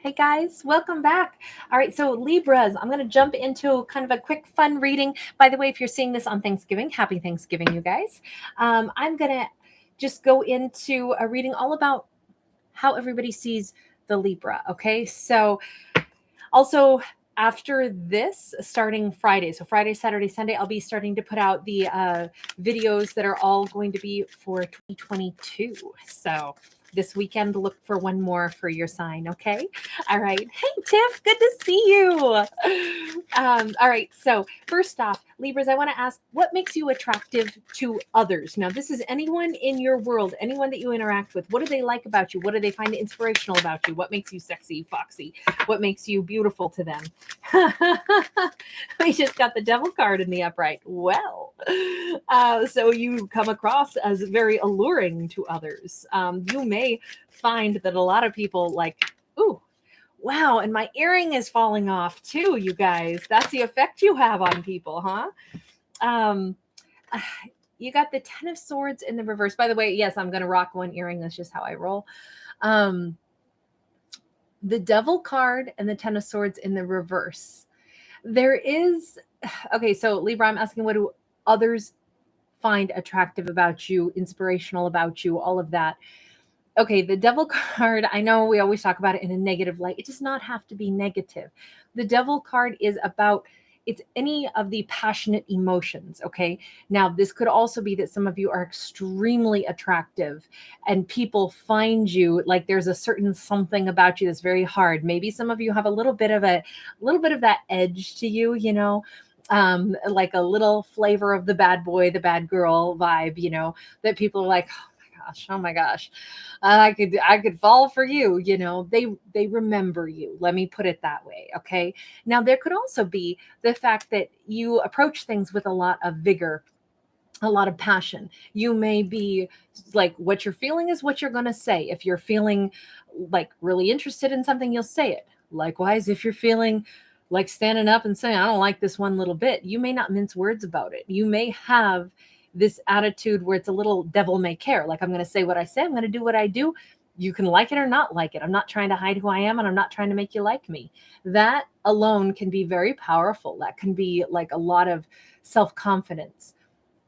Hey guys, welcome back. All right, so Libras, I'm going to jump into kind of a quick fun reading. By the way, if you're seeing this on Thanksgiving, happy Thanksgiving, you guys. I'm going to just go into a reading all about how everybody sees the Libra, okay? So also after this, starting Friday, so Friday, Saturday, Sunday, I'll be starting to put out the videos that are all going to be for 2022. So this weekend, look for one more for your sign, okay? All right. Hey, Tiff, good to see you. All right. So first off, Libras, I want to ask, what makes you attractive to others? Now, this is anyone in your world, anyone that you interact with. What do they like about you? What do they find inspirational about you? What makes you sexy, foxy? What makes you beautiful to them? We just got the devil card in the upright. Well, so you come across as very alluring to others. You may find that a lot of people like, ooh, wow, and my earring is falling off too, you guys. That's the effect you have on people, huh? You got the Ten of Swords in the reverse. By the way, yes, I'm going to rock one earring. That's just how I roll. The Devil card and the Ten of Swords in the reverse. There is, okay, so Libra, I'm asking, what do others find attractive about you, inspirational about you, all of that? Okay, the Devil card, I know we always talk about it in a negative light. It does not have to be negative. The Devil card is about, it's any of the passionate emotions, okay? Now, this could also be that some of you are extremely attractive and people find you like there's a certain something about you that's very hard. Maybe some of you have a little bit of that edge to you, you know? Like a little flavor of the bad boy, the bad girl vibe, you know, that people are like, oh my gosh, I could fall for you. You know, they remember you. Let me put it that way. Okay. Now there could also be the fact that you approach things with a lot of vigor, a lot of passion. You may be like, what you're feeling is what you're going to say. If you're feeling like really interested in something, you'll say it. Likewise, if you're feeling like standing up and saying, I don't like this one little bit, you may not mince words about it. You may have this attitude where it's a little devil may care. Like, I'm going to say what I say. I'm going to do what I do. You can like it or not like it. I'm not trying to hide who I am, and I'm not trying to make you like me. That alone can be very powerful. That can be like a lot of self-confidence.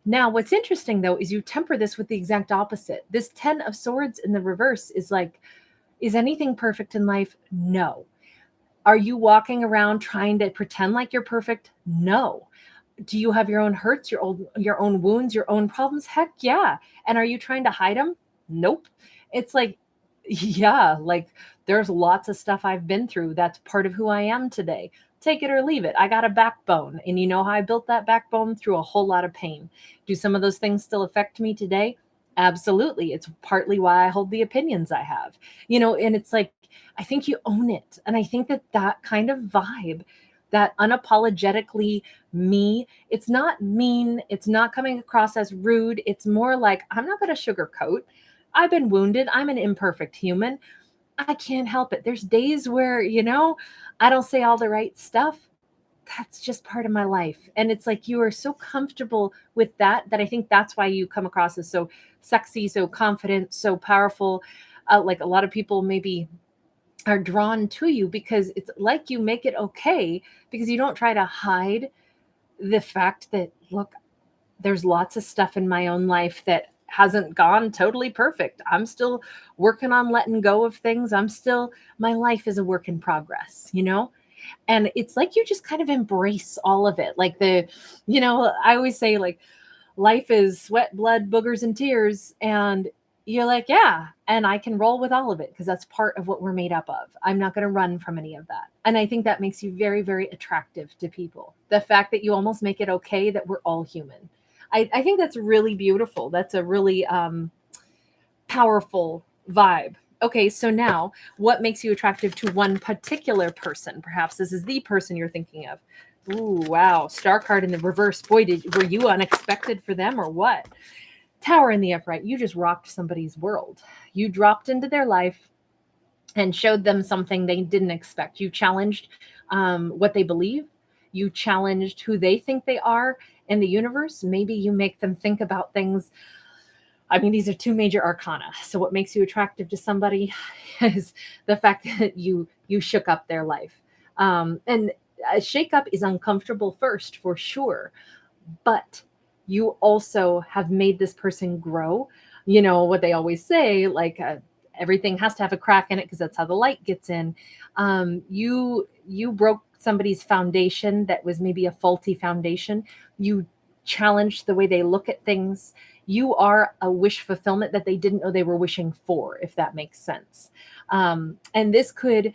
Now, what's interesting though, is you temper this with the exact opposite. This 10 of Swords in the reverse is like, is anything perfect in life? No. Are you walking around trying to pretend like you're perfect? No. Do you have your own hurts, your own wounds, your own problems? Heck yeah. And are you trying to hide them? Nope. It's like, yeah, like there's lots of stuff I've been through. That's part of who I am today. Take it or leave it. I got a backbone. And you know how I built that backbone? Through a whole lot of pain. Do some of those things still affect me today? Absolutely. It's partly why I hold the opinions I have. You know, and it's like, I think you own it. And I think that kind of vibe, that unapologetically me, it's not mean, it's not coming across as rude. It's more like, I'm not going to sugarcoat. I've been wounded. I'm an imperfect human. I can't help it. There's days where, you know, I don't say all the right stuff. That's just part of my life. And it's like you are so comfortable with that I think that's why you come across as so sexy, so confident, so powerful. Like a lot of people maybe are drawn to you because it's like you make it okay, because you don't try to hide the fact that, look, there's lots of stuff in my own life that hasn't gone totally perfect. I'm still working on letting go of things. My life is a work in progress, you know? And it's like you just kind of embrace all of it. Like I always say, like, life is sweat, blood, boogers, and tears. And you're like, yeah, and I can roll with all of it because that's part of what we're made up of. I'm not going to run from any of that. And I think that makes you very, very attractive to people. The fact that you almost make it okay that we're all human. I think that's really beautiful. That's a really powerful vibe. Okay, so now what makes you attractive to one particular person? Perhaps this is the person you're thinking of. Ooh, wow. Star card in the reverse. Boy, were you unexpected for them or what? Tower in the upright. You just rocked somebody's world. You dropped into their life and showed them something they didn't expect. You challenged what they believe. You challenged who they think they are in the universe. Maybe you make them think about things I mean, these are two major arcana. So what makes you attractive to somebody is the fact that you shook up their life. And a shake-up is uncomfortable first, for sure. But you also have made this person grow. You know what they always say, like everything has to have a crack in it because that's how the light gets in. You broke somebody's foundation that was maybe a faulty foundation. You challenged the way they look at things. You are a wish fulfillment that they didn't know they were wishing for, if that makes sense. And this could,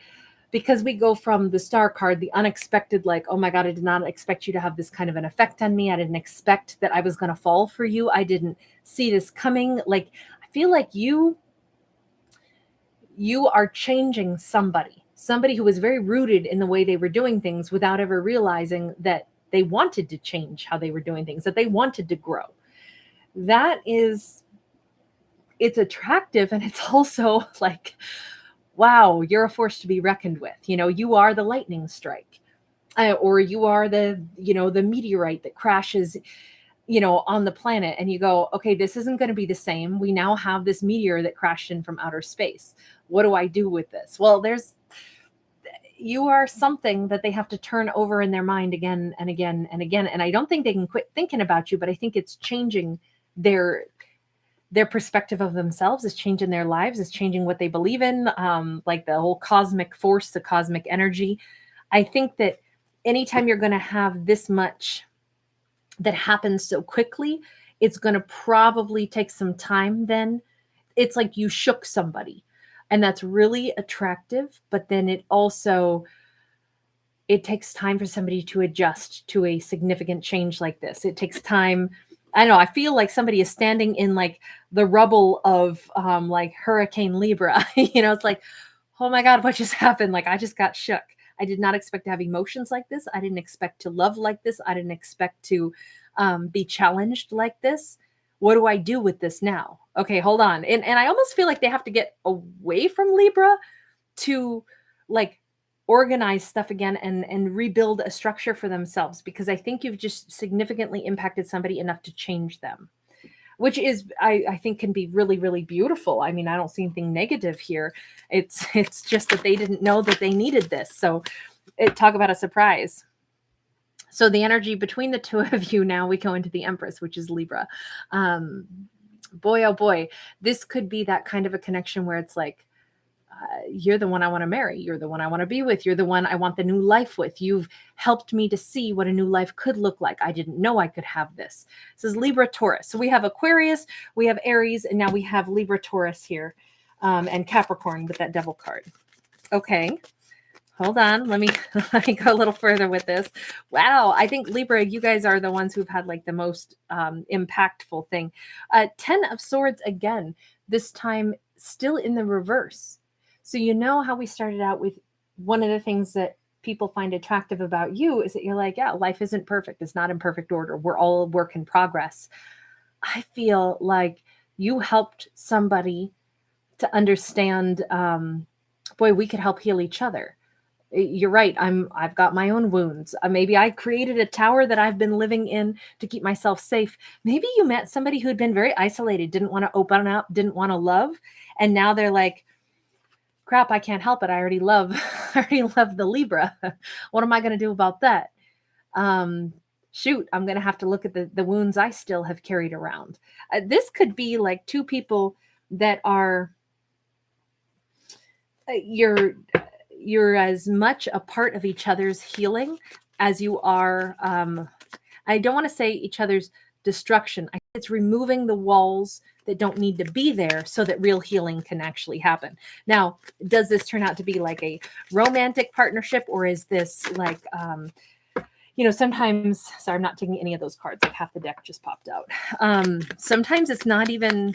because we go from the star card, the unexpected, like, oh my God, I did not expect you to have this kind of an effect on me. I didn't expect that I was going to fall for you. I didn't see this coming. Like, I feel like you are changing somebody who was very rooted in the way they were doing things without ever realizing that they wanted to change how they were doing things, that they wanted to grow. It's attractive. And it's also like, wow, you're a force to be reckoned with. You know, you are the lightning strike, or you are the meteorite that crashes, on the planet. And you go, okay, this isn't going to be the same. We now have this meteor that crashed in from outer space. What do I do with this? Well, you are something that they have to turn over in their mind again and again and again. And I don't think they can quit thinking about you, but I think it's changing their perspective of themselves, is changing their lives, is changing what they believe in, like the whole cosmic force, the cosmic energy. I think that anytime you're going to have this much that happens so quickly, it's going to probably take some time. Then it's like you shook somebody, and that's really attractive. But then it takes time for somebody to adjust to a significant change like this. It takes time. I don't know. I feel like somebody is standing in like the rubble of like Hurricane Libra. It's like, oh my God, what just happened? Like, I just got shook. I did not expect to have emotions like this. I didn't expect to love like this. I didn't expect to be challenged like this. What do I do with this now? Okay, hold on. And I almost feel like they have to get away from Libra to like organize stuff again and rebuild a structure for themselves, because I think you've just significantly impacted somebody enough to change them, which is, I think, can be really, really beautiful. I mean, I don't see anything negative here. It's just that they didn't know that they needed this. So talk about a surprise. So the energy between the two of you, now we go into the Empress, which is Libra. Boy, oh boy, this could be that kind of a connection where it's like, you're the one I want to marry. You're the one I want to be with. You're the one I want the new life with. You've helped me to see what a new life could look like. I didn't know I could have this. This is Libra, Taurus. So we have Aquarius, we have Aries, and now we have Libra, Taurus here, and Capricorn with that devil card. Okay. Hold on. Let me go a little further with this. Wow. I think Libra, you guys are the ones who've had like the most impactful thing. 10 of Swords again, this time still in the reverse. So you know how we started out with one of the things that people find attractive about you is that you're like, yeah, life isn't perfect. It's not in perfect order. We're all a work in progress. I feel like you helped somebody to understand, boy, we could help heal each other. You're right. I've got my own wounds. Maybe I created a tower that I've been living in to keep myself safe. Maybe you met somebody who'd been very isolated, didn't want to open up, didn't want to love. And now they're like, crap, I can't help it. I already love the Libra. What am I going to do about that? Shoot, I'm going to have to look at the wounds I still have carried around. This could be like two people that are, you're as much a part of each other's healing as you are, I don't want to say each other's destruction. It's removing the walls that don't need to be there so that real healing can actually happen. Now, does this turn out to be like a romantic partnership, or is this like, sometimes, sorry, I'm not taking any of those cards. Like half the deck just popped out. Sometimes it's not even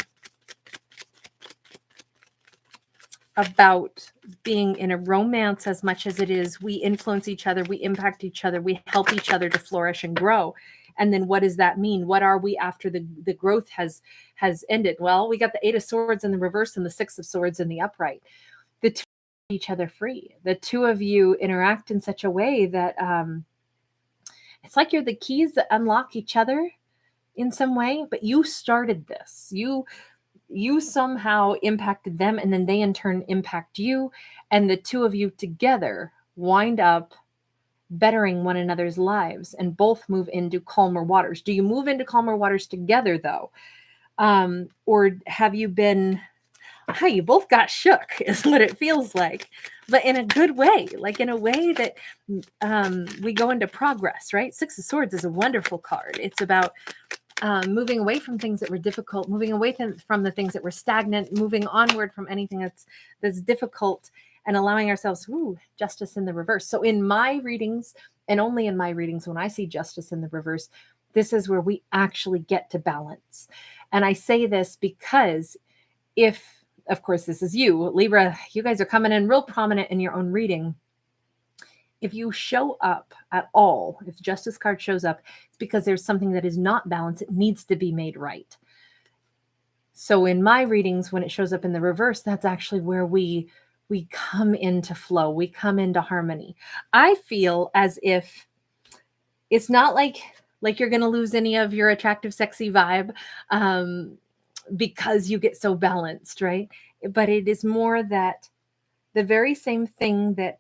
about being in a romance as much as it is we influence each other, we impact each other, we help each other to flourish and grow. And then what does that mean? What are we after the growth has ended? Well, we got the 8 of Swords in the reverse and the 6 of Swords in the upright. The two set each other free. The two of you interact in such a way that it's like you're the keys that unlock each other in some way, but you started this. You somehow impacted them, and then they in turn impact you, and the two of you together wind up bettering one another's lives and both move into calmer waters. Do you move into calmer waters together though? Or have you been, you both got shook is what it feels like, but in a good way, like in a way that we go into progress, right? Six of Swords is a wonderful card. It's about moving away from things that were difficult, moving away from the things that were stagnant, moving onward from anything that's difficult, and allowing ourselves, justice in the reverse. So in my readings, and only in my readings, when I see justice in the reverse, this is where we actually get to balance. And I say this because if, of course, this is you, Libra, you guys are coming in real prominent in your own reading. If you show up at all, if justice card shows up, it's because there's something that is not balanced. It needs to be made right. So in my readings, when it shows up in the reverse, that's actually where we come into flow. We come into harmony. I feel as if it's not like you're going to lose any of your attractive, sexy vibe because you get so balanced, right? But it is more that the very same thing that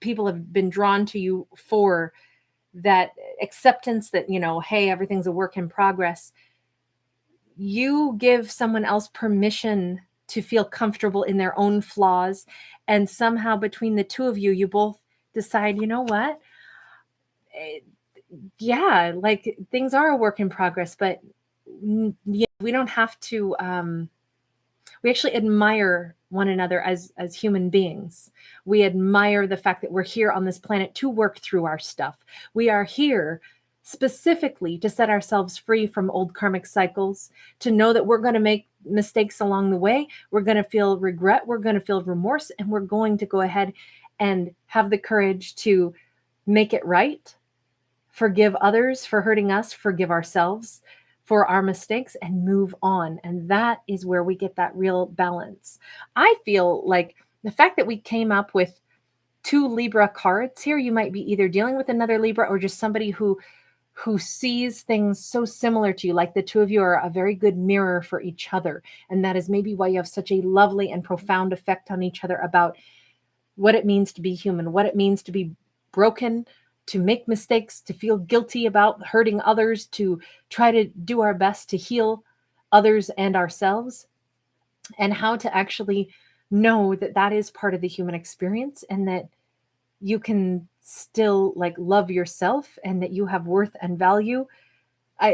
people have been drawn to you for, that acceptance that, hey, everything's a work in progress. You give someone else permission to feel comfortable in their own flaws. And somehow between the two of you, you both decide, you know what? Yeah, like things are a work in progress, but we don't have to, we actually admire one another as human beings. We admire the fact that we're here on this planet to work through our stuff. We are here specifically to set ourselves free from old karmic cycles, to know that we're going to make mistakes along the way. We're going to feel regret. We're going to feel remorse, and we're going to go ahead and have the courage to make it right, forgive others for hurting us, forgive ourselves for our mistakes, and move on. And that is where we get that real balance. I feel like the fact that we came up with 2 Libra cards here, you might be either dealing with another Libra or just somebody who sees things so similar to you, like the two of you are a very good mirror for each other. And that is maybe why you have such a lovely and profound effect on each other about what it means to be human, what it means to be broken, to make mistakes, to feel guilty about hurting others, to try to do our best to heal others and ourselves, and how to actually know that that is part of the human experience, and that you can still love yourself, and that you have worth and value.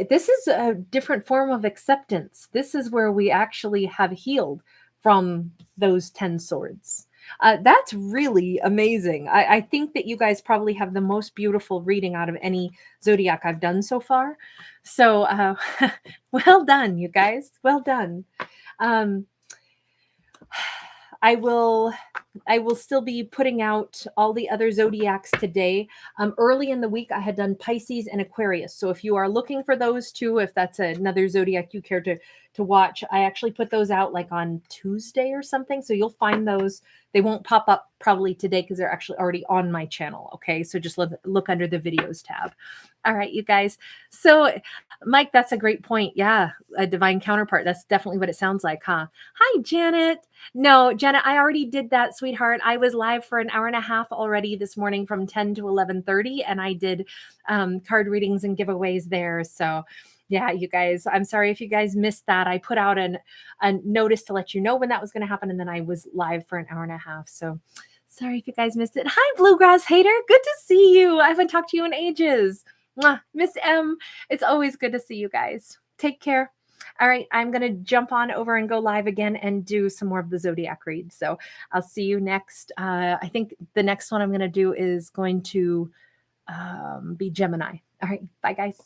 This is a different form of acceptance. This is where we actually have healed from those 10 swords. That's really amazing. I think that you guys probably have the most beautiful reading out of any zodiac I've done so far. So well done, you guys. Well done. I will still be putting out all the other zodiacs today. Early in the week, I had done Pisces and Aquarius. So if you are looking for those two, if that's another zodiac you care to watch, I actually put those out on Tuesday or something. So you'll find those. They won't pop up probably today because they're actually already on my channel. Okay, so just look under the videos tab. All right, you guys. So Mike, that's a great point. Yeah, a divine counterpart. That's definitely what it sounds like, huh? Hi, Janet. No, Janet, I already did that, sweetheart. I was live for an hour and a half already this morning from 10 to 11:30, and I did card readings and giveaways there. So yeah, you guys, I'm sorry if you guys missed that. I put out a notice to let you know when that was going to happen, and then I was live for an hour and a half. So sorry if you guys missed it. Hi, Bluegrass Hater. Good to see you. I haven't talked to you in ages. Mwah. Miss M, it's always good to see you guys. Take care. All right, I'm going to jump on over and go live again and do some more of the zodiac reads. So I'll see you next. I think the next one I'm going to do is going to be Gemini. All right, bye, guys.